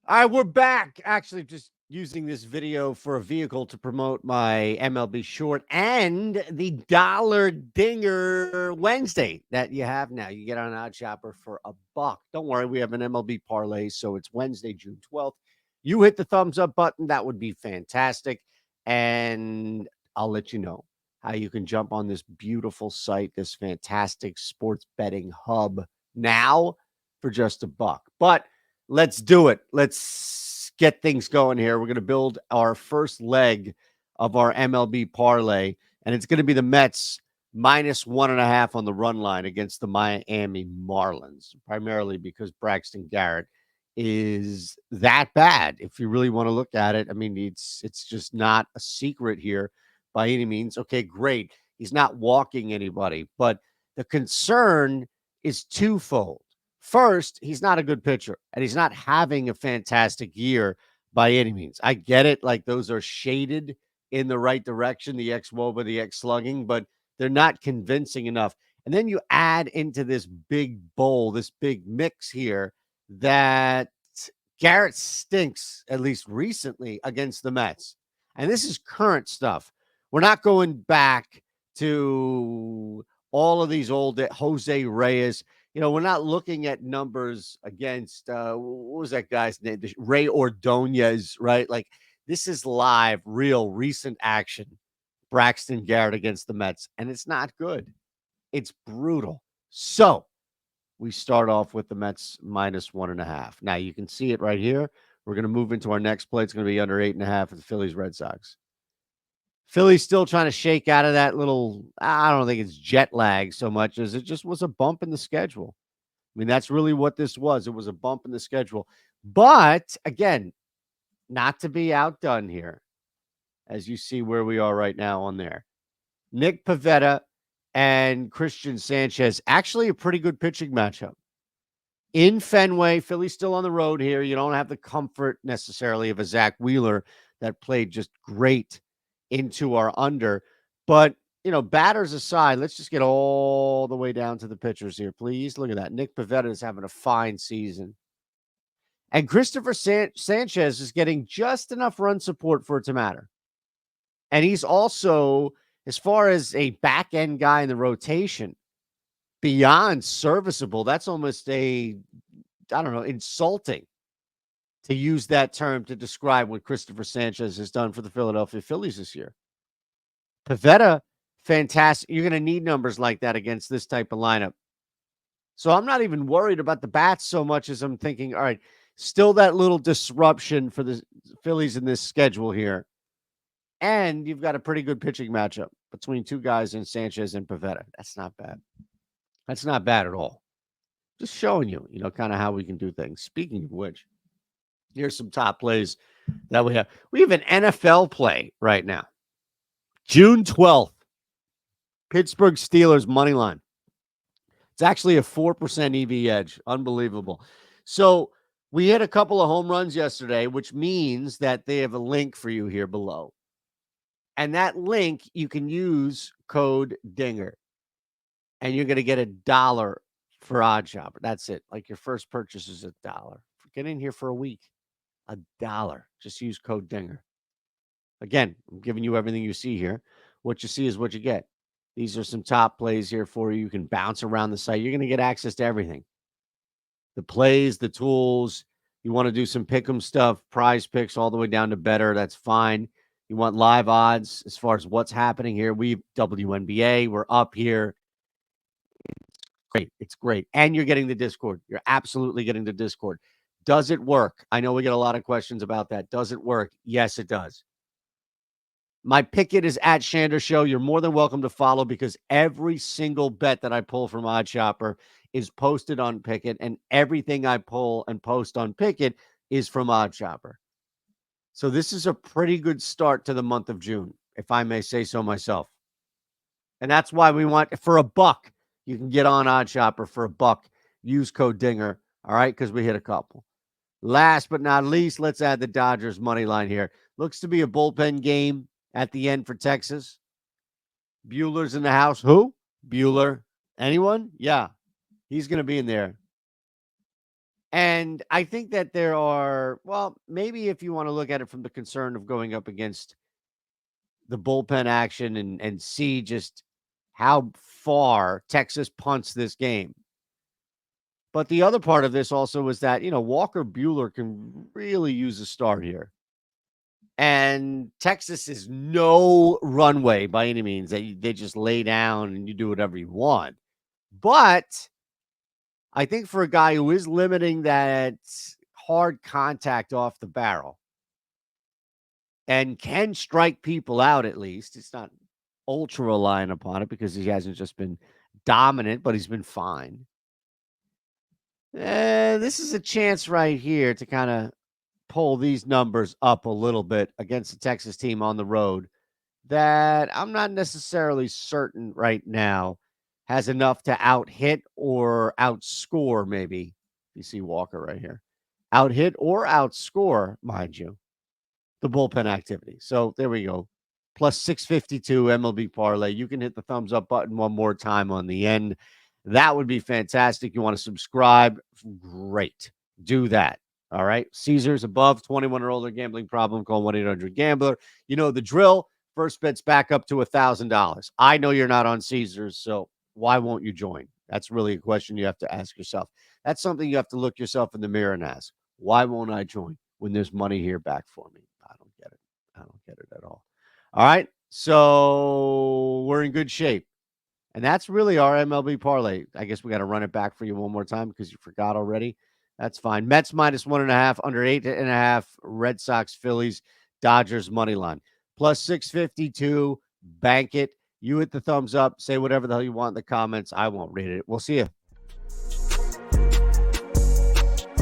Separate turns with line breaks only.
All right, we're back. Actually, just using this video for a vehicle to promote my MLB short and the Dollar Dinger Wednesday that you have now. You get on OddsShopper for $1. Don't worry, we have an MLB parlay, so it's Wednesday, June 12th. You hit the thumbs up button, that would be fantastic. And I'll let you know how you can jump on this beautiful site, this fantastic sports betting hub now for just $1. But let's do it. Let's get things going here. We're going to build our first leg of our MLB parlay, and it's going to be the Mets -1.5 on the run line against the Miami Marlins, primarily because Braxton Garrett is that bad. If you really want to look at it, I mean, it's just not a secret here by any means. Okay, great. He's not walking anybody, but the concern is twofold. First, he's not a good pitcher, and he's not having a fantastic year by any means. I get it. Like, those are shaded in the right direction, the ex-WOBA, the ex-slugging, but they're not convincing enough. And then you add into this big bowl, this big mix here, that Garrett stinks, at least recently, against the Mets. And this is current stuff. We're not going back to all of these old Jose Reyes. We're not looking at numbers against what was that guy's name? Ray Ordonez, right? Like, this is live, real, recent action. Braxton Garrett against the Mets, and it's not good. It's brutal. So we start off with the Mets -1.5. Now you can see it right here. We're going to move into our next play. It's going to be under 8.5 for the Phillies Red Sox. Philly's still trying to shake out of that little, I don't think it's jet lag so much as it just was a bump in the schedule. I mean, that's really what this was. It was a bump in the schedule. But again, not to be outdone here, as you see where we are right now on there. Nick Pivetta and Christian Sanchez, actually a pretty good pitching matchup. In Fenway, Philly's still on the road here. You don't have the comfort necessarily of a Zach Wheeler that played just great into our under. But, batters aside, let's just get all the way down to the pitchers here, please. Look at that. Nick Pivetta is having a fine season. And Christopher Sanchez is getting just enough run support for it to matter. And he's also, as far as a back-end guy in the rotation, beyond serviceable. That's almost insulting to use that term to describe what Christopher Sanchez has done for the Philadelphia Phillies this year. Pivetta, fantastic. You're going to need numbers like that against this type of lineup. So I'm not even worried about the bats so much as I'm thinking, all right, still that little disruption for the Phillies in this schedule here. And you've got a pretty good pitching matchup between two guys in Sanchez and Pivetta. That's not bad. That's not bad at all. Just showing you, kind of how we can do things. Speaking of which, here's some top plays that we have. We have an NFL play right now. June 12th, Pittsburgh Steelers money line. It's actually a 4% EV edge. Unbelievable. So we hit a couple of home runs yesterday, which means that they have a link for you here below. And that link, you can use code DINGER. And you're going to get $1 for OddsShopper. That's it. Like, your first purchase is $1. Get in here for a week. $1. Just use code DINGER. Again, I'm giving you everything you see here. What you see is what you get. These are some top plays here for you. You can bounce around the site. You're going to get access to everything. The plays, the tools. You want to do some pick'em stuff, prize picks all the way down to better. That's fine. You want live odds as far as what's happening here. We WNBA. We're up here. Great. It's great. And you're getting the Discord. You're absolutely getting the Discord. Does it work? I know we get a lot of questions about that. Does it work? Yes, it does. My Pickett is at Shander Show. You're more than welcome to follow, because every single bet that I pull from OddsShopper is posted on Pickett, and everything I pull and post on Pickett is from OddsShopper. So this is a pretty good start to the month of June, if I may say so myself. And that's why we want, for $1, you can get on OddsShopper for $1. Use code DINGER, all right, because we hit a couple. Last but not least, let's add the Dodgers money line here. Looks to be a bullpen game at the end for Texas. Bueller's in the house. Who? Bueller. Anyone? Yeah, he's going to be in there. And I think that there are, well, maybe if you want to look at it from the concern of going up against the bullpen action and see just how far Texas punts this game. But the other part of this also is that, Walker Buehler can really use a start here. And Texas is no runway by any means. They just lay down and you do whatever you want. But I think for a guy who is limiting that hard contact off the barrel and can strike people out at least, it's not ultra reliant upon it because he hasn't just been dominant, but he's been fine. This is a chance right here to kind of pull these numbers up a little bit against the Texas team on the road that I'm not necessarily certain right now has enough to out hit or outscore, maybe. You see Walker right here. Out hit or outscore, mind you, the bullpen activity. So there we go. Plus 652 MLB parlay. You can hit the thumbs up button one more time on the end. That would be fantastic. You want to subscribe? Great. Do that. All right. Caesars above 21 or older, gambling problem, call 1-800-GAMBLER. You know the drill. First bet's back up to $1,000. I know you're not on Caesars, so why won't you join? That's really a question you have to ask yourself. That's something you have to look yourself in the mirror and ask. Why won't I join when there's money here back for me? I don't get it. I don't get it at all. All right. So we're in good shape. And that's really our MLB parlay. I guess we got to run it back for you one more time because you forgot already. That's fine. Mets minus 1.5, under 8.5. Red Sox, Phillies, Dodgers money line. Plus 652. Bank it. You hit the thumbs up. Say whatever the hell you want in the comments. I won't read it. We'll see you.